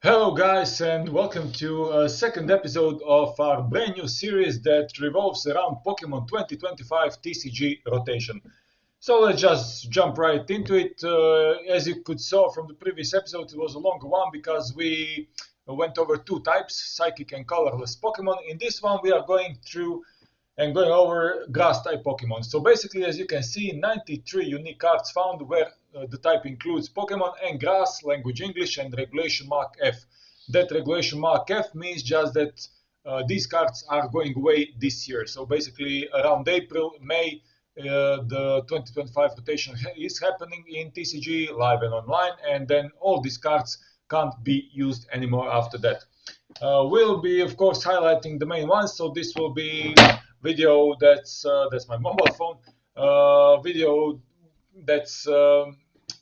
Hello guys and welcome to a second episode of our brand new series that revolves around Pokemon 2025 TCG rotation. So let's just jump right into it. As you could saw from the previous episode, it was a longer one because we went over two types, Psychic and Colorless Pokemon. In this one we are going through and going over grass type Pokemon. So basically, as you can see, 93 unique cards found where the type includes Pokemon and grass, language English, and regulation mark F. That regulation mark F means just that these cards are going away this year. So basically, around April, May, the 2025 rotation is happening in TCG, live and online, and then all these cards can't be used anymore after that. We'll be, of course, highlighting the main ones. So this will be video that's my mobile phone. Video that's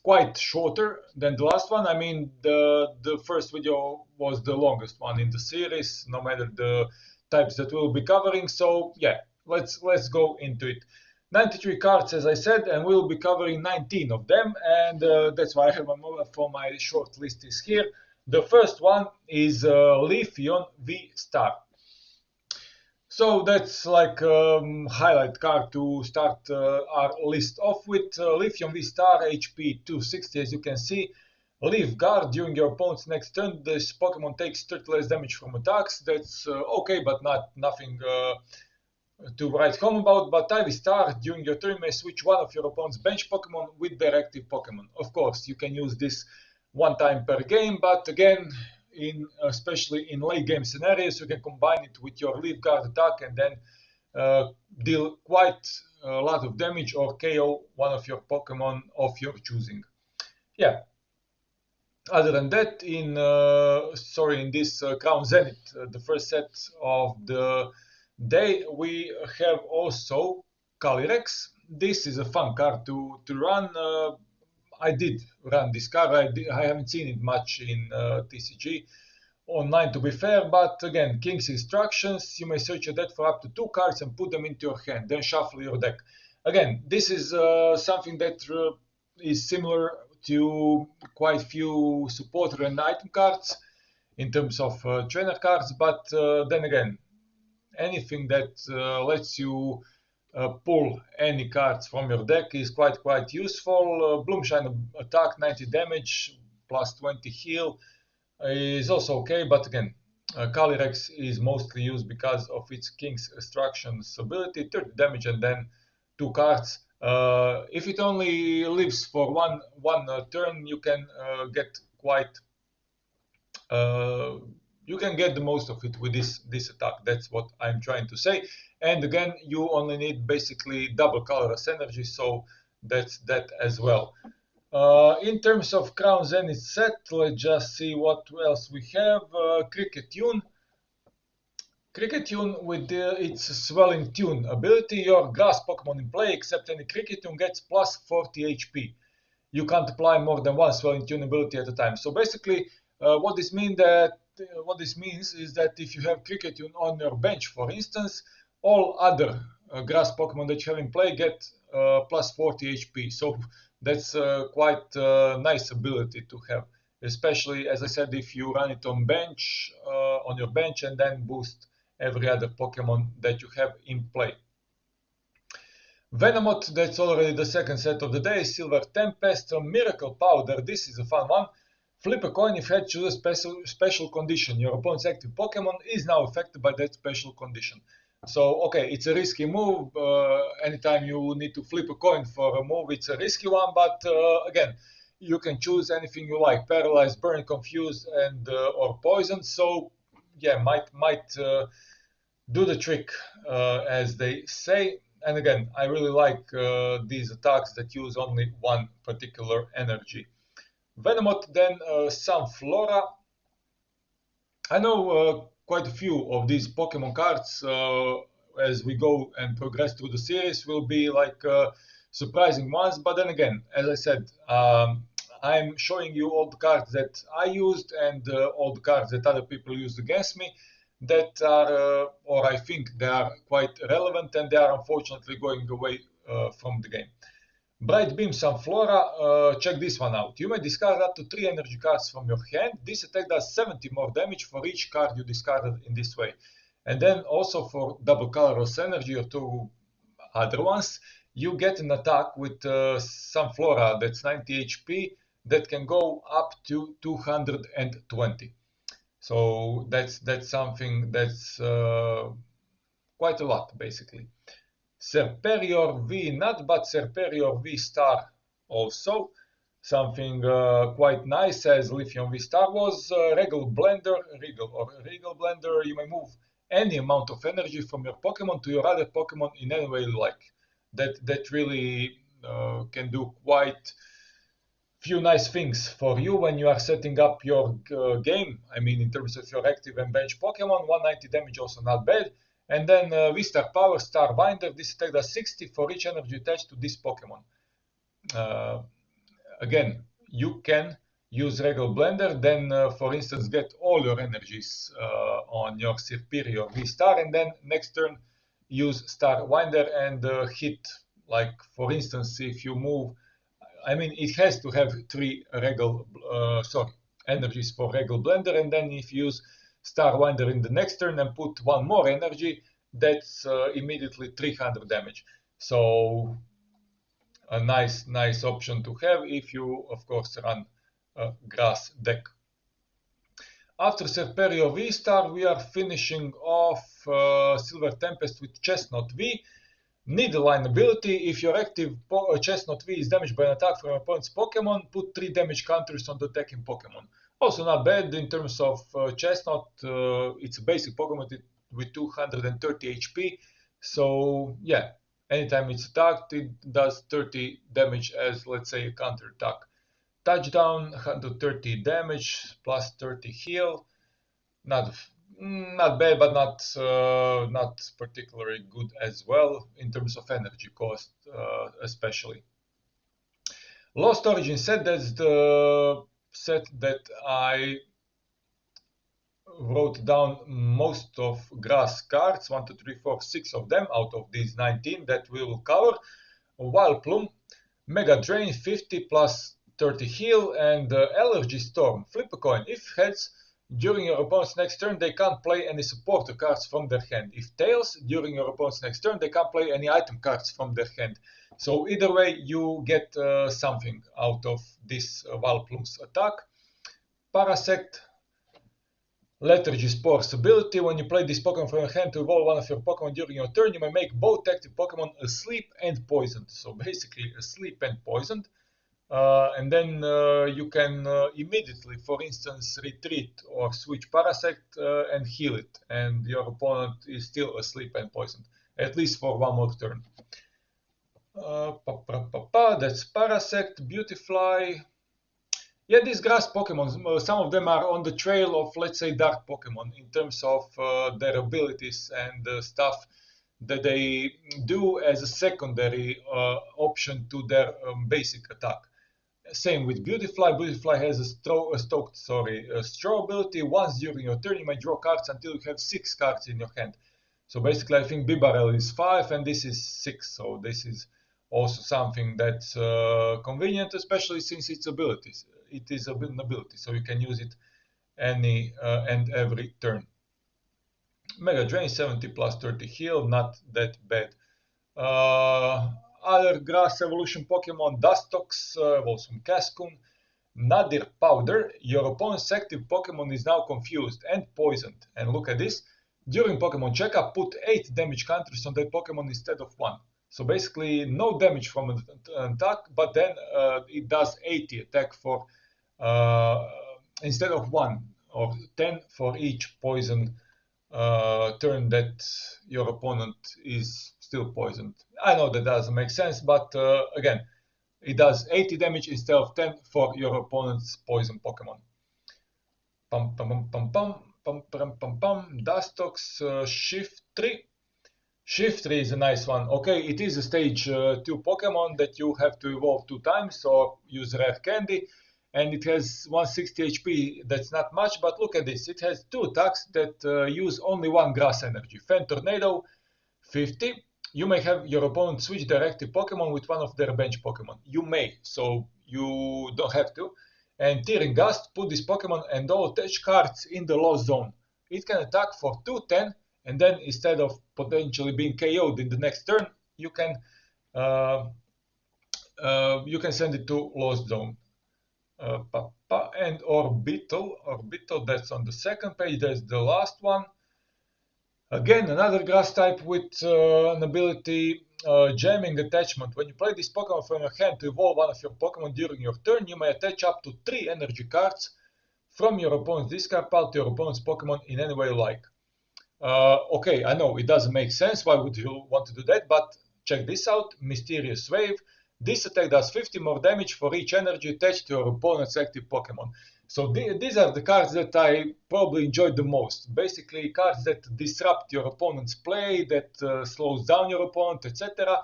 quite shorter than the last one. I mean, the first video was the longest one in the series, no matter the types that we'll be covering. So yeah, let's go into it. 93 cards, as I said, and we'll be covering 19 of them, and that's why I have my mobile phone. My short list is here. The first one is Leafeon VSTAR. So that's like highlight card to start our list off with. Leafeon VSTAR, HP 260, as you can see. Leaf Guard, during your opponent's next turn, this Pokemon takes 30 less damage from attacks. That's okay, but nothing to write home about. But Ivy Star, during your turn, you may switch one of your opponent's bench Pokemon with their active Pokemon. Of course, you can use this one time per game, but again, especially in late game scenarios, you can combine it with your Leaf Guard attack and then deal quite a lot of damage or KO one of your Pokemon of your choosing. Yeah. Other than that, in this Crown Zenith, the first set of the day, we have also Calyrex. This is a fun card to run. I did run this card. I haven't seen it much in TCG online, to be fair, but again, King's Instructions, you may search your deck for up to 2 cards and put them into your hand, then shuffle your deck. Again, this is something that is similar to quite few supporter and item cards in terms of trainer cards, but then again, anything that lets you pull any cards from your deck is quite useful. Bloomshine attack, 90 damage, plus 20 heal is also okay, but again, Calyrex is mostly used because of its King's Instructions ability, 30 damage and then 2 cards. If it only lives for one turn, you can get you can get the most of it with this attack. That's what I'm trying to say. And again, you only need basically double colorless energy, so that's that as well. In terms of Crown Zenith set, let's just see what else we have. Kricketune. Kricketune with its Swelling Tune ability. Your grass Pokemon in play, except any Kricketune, gets plus 40 HP. You can't apply more than one Swelling Tune ability at a time. So basically, what this means is that if you have Kricketune on your bench, for instance, all other grass Pokemon that you have in play get plus 40 HP. So that's quite a nice ability to have, especially, as I said, if you run it on your bench and then boost every other Pokemon that you have in play. Venomoth, that's already the second set of the day. Silver Tempest, Miracle Powder, this is a fun one. Flip a coin if head chooses special condition. Your opponent's active Pokemon is now affected by that special condition. So, okay, it's a risky move. Anytime you need to flip a coin for a move, it's a risky one. But again, you can choose anything you like: paralyze, burn, confuse, and or poison. So, yeah, might do the trick, as they say. And again, I really like these attacks that use only one particular energy. Venomoth, then Sunflora. I know quite a few of these Pokemon cards as we go and progress through the series will be like surprising ones, but then again, as I said, I'm showing you all the cards that I used and all the cards that other people used against me that are, or I think they are quite relevant, and they are unfortunately going away from the game. Bright Beam Sunflora, check this one out. You may discard up to 3 energy cards from your hand. This attack does 70 more damage for each card you discarded in this way. And then also for double colorless energy or 2 other ones, you get an attack with Sunflora that's 90 HP that can go up to 220. So that's something that's quite a lot, basically. Serperior V, not but Serperior VSTAR also. Something quite nice as Leafeon VSTAR was. Regal Blender, Regal Blender, you may move any amount of energy from your Pokemon to your other Pokemon in any way you like. That really can do quite few nice things for you when you are setting up your game. I mean, in terms of your active and bench Pokemon, 190 damage also not bad. And then V-Star Power, Star Binder, this attack does 60 for each energy attached to this Pokemon. Again, you can use Regal Blender, then for instance get all your energies on your Serperior V-Star, and then next turn use Star Binder and hit, like for instance if you move, I mean it has to have 3 energies for Regal Blender, and then if you use Star Winder in the next turn and put 1 more energy, that's immediately 300 damage. So a nice option to have if you, of course, run a grass deck. After Serperior V-Star, we are finishing off Silver Tempest with Chesnaught V. Needleline ability: if your active Chesnaught V is damaged by an attack from your opponent's Pokemon, put 3 damage counters on the attacking Pokemon. Also not bad in terms of Chesnaught. It's a basic Pokemon with 230 HP. So yeah, anytime it's attacked, it does 30 damage as, let's say, a counter attack. Touchdown, 130 damage, plus 30 heal. Not bad, but not particularly good as well in terms of energy cost, especially. Lost Origin set, that's the set that I wrote down most of grass cards, 1, 2, 3, 4, 6 of them out of these 19 that we will cover. Vileplume, Mega Drain, 50 plus 30 heal, and Allergy Storm. Flip a coin. If heads, during your opponent's next turn, they can't play any supporter cards from their hand. If tails, during your opponent's next turn, they can't play any item cards from their hand. So either way, you get something out of this Vileplume's attack. Parasect, Lethargy Spore's ability: when you play this Pokemon from your hand to evolve one of your Pokemon during your turn, you may make both active Pokemon asleep and poisoned. So basically asleep and poisoned. And then you can immediately, for instance, retreat or switch Parasect and heal it, and your opponent is still asleep and poisoned, at least for 1 more turn. That's Parasect. Beautifly. Yeah, these grass Pokemon, some of them are on the trail of, let's say, dark Pokemon in terms of their abilities and stuff that they do as a secondary option to their basic attack. Same with Beautifly. Beautifly has a straw ability. Once during your turn, you may draw cards until you have 6 cards in your hand. So basically, I think Bibarel is 5 and this is 6. So this is also something that's convenient, especially since its abilities. It is an ability, so you can use it any and every turn. Mega Drain, 70 plus 30 heal, not that bad. Other grass evolution Pokemon: Dustox, evolves from Cascoon. Nadir Powder: your opponent's active Pokemon is now confused and poisoned. And look at this. During Pokemon checkup, put 8 damage counters on that Pokemon instead of 1. So basically no damage from an attack, but then it does 80 attack for instead of 1, or 10 for each poison turn that your opponent is still poisoned. I know that doesn't make sense, but again, it does 80 damage instead of 10 for your opponent's poison Pokemon. Dustox, Shiftry. Shiftry is a nice one. Okay, it is a stage 2 Pokemon that you have to evolve 2 times or use rare candy, and it has 160 HP. That's not much, but look at this. It has 2 attacks that use only 1 grass energy. Fan Tornado, 50. you may have your opponent switch their active Pokemon with one of their bench Pokemon. You may, so you don't have to. And Tearing Gust, put this Pokemon and all attached cards in the lost zone. It can attack for 2/10, and then instead of potentially being KO'd in the next turn, you can send it to lost zone. And Orbeetle, that's on the second page. That's the last one. Again, another grass type with an ability, jamming attachment. When you play this Pokemon from your hand to evolve one of your Pokemon during your turn, you may attach up to 3 energy cards from your opponent's discard pile to your opponent's Pokemon in any way you like. Okay, I know it doesn't make sense. Why would you want to do that? But check this out. Mysterious Wave. This attack does 50 more damage for each energy attached to your opponent's active Pokemon. So these are the cards that I probably enjoyed the most. Basically, cards that disrupt your opponent's play, that slows down your opponent, etc.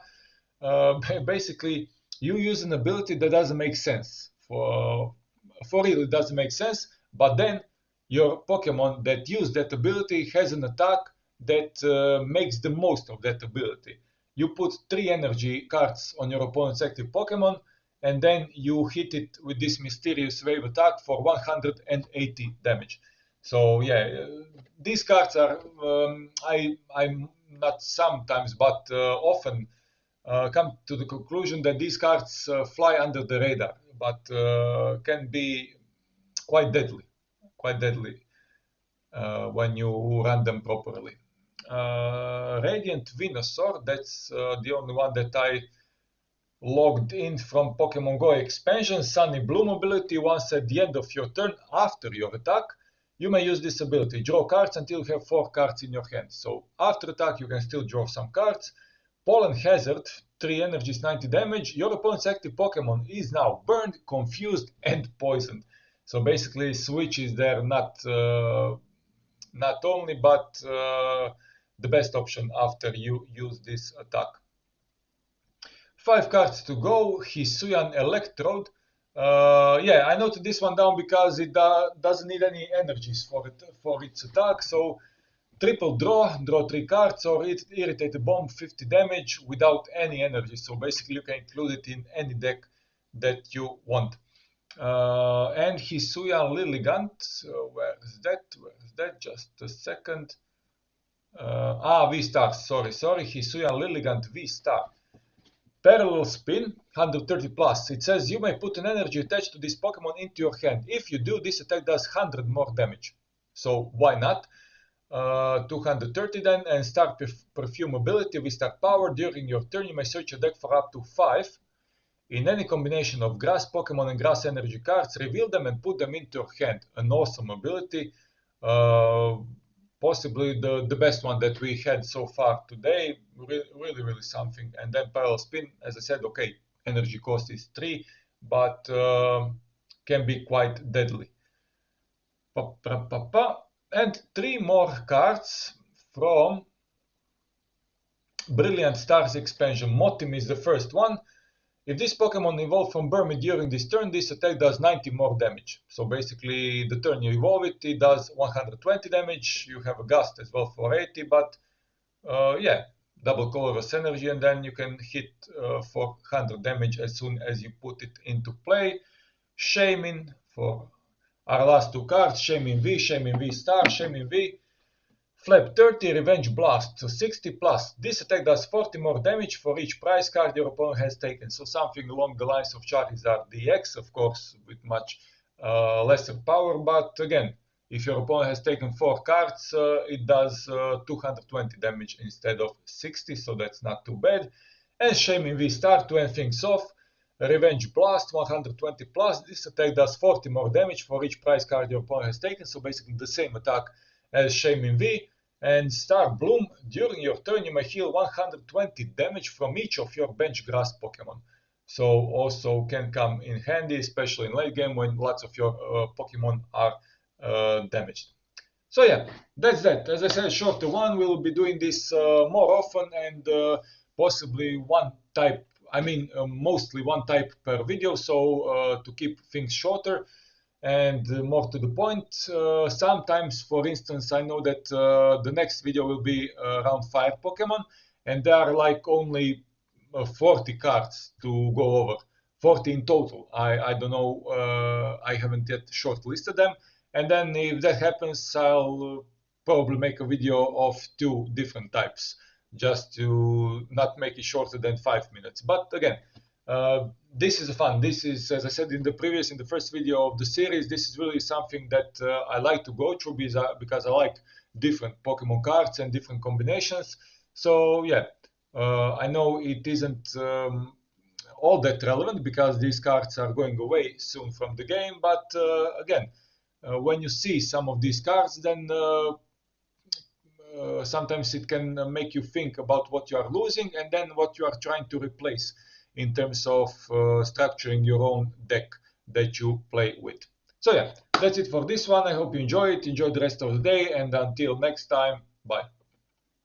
Basically, you use an ability that doesn't make sense. For real, it doesn't make sense. But then your Pokemon that use that ability has an attack that makes the most of that ability. You put 3 energy cards on your opponent's active Pokemon, and then you hit it with this Mysterious Wave attack for 180 damage. So yeah, these cards are, I'm not sometimes, but often come to the conclusion that these cards fly under the radar, but can be quite deadly when you run them properly. Radiant Venusaur, that's the only one that I logged in from Pokemon Go expansion. Sunny Bloom ability. Once at the end of your turn, after your attack, you may use this ability. Draw cards until you have 4 cards in your hand. So after attack, you can still draw some cards. Pollen Hazard, 3 energies, 90 damage. Your opponent's active Pokemon is now burned, confused, and poisoned. So basically, Switch is there not only, but the best option after you use this attack. 5 cards to go. Hisuian Electrode. Yeah, I noted this one down because it doesn't need any energies for its attack. So triple draw 3 cards, or Irritated Bomb, 50 damage without any energy. So basically, you can include it in any deck that you want. And Hisuian Lilligant. Where is that? Just a second. V-Star. Sorry. Hisuian Lilligant V-Star. Parallel Spin, 130 plus. It says you may put an energy attached to this Pokemon into your hand. If you do, this attack does 100 more damage. So why not? 230 then, and Star Perfume ability with Star Power. During your turn, you may search your deck for up to 5. In any combination of Grass Pokemon and Grass Energy cards, reveal them and put them into your hand. An awesome ability. Possibly the best one that we had so far today. Really something. And then Parallel Spin, as I said, okay, energy cost is 3, but can be quite deadly. And 3 more cards from Brilliant Stars expansion. Mothim is the first one. If this Pokemon evolved from Burmy during this turn, this attack does 90 more damage. So basically, the turn you evolve it, it does 120 damage. You have a Gust as well for 80, but yeah, double colorless energy, and then you can hit for 100 damage as soon as you put it into play. Shaymin for our last 2 cards, Shaymin V Star, Shaymin V. Flap 30, Revenge Blast, so 60 plus. This attack does 40 more damage for each prize card your opponent has taken. So something along the lines of Charizard DX, of course, with much lesser power. But again, if your opponent has taken 4 cards, it does 220 damage instead of 60, so that's not too bad. And Shaymin V Star to end things off. Revenge Blast, 120 plus. This attack does 40 more damage for each prize card your opponent has taken. So basically the same attack as Shaymin V. And Star Bloom, during your turn you may heal 120 damage from each of your bench grass Pokemon. So also can come in handy, especially in late game when lots of your Pokemon are damaged. So yeah, that's that. As I said, shorter one. We'll be doing this more often, and possibly one type, mostly one type per video, so to keep things shorter and more to the point. Sometimes, for instance, I know that the next video will be around fire Pokemon, and there are like only 40 cards to go over, 40 in total. I don't know, I haven't yet shortlisted them, and then if that happens, I'll probably make a video of 2 different types, just to not make it shorter than 5 minutes. But again, this is fun. This is, as I said in the first video of the series, this is really something that I like to go through because I like different Pokemon cards and different combinations. So yeah, I know it isn't all that relevant because these cards are going away soon from the game, but again, when you see some of these cards, then sometimes it can make you think about what you are losing and then what you are trying to replace in terms of structuring your own deck that you play with. So yeah, that's it for this one. I hope you enjoy it, enjoy the rest of the day, and until next time, bye.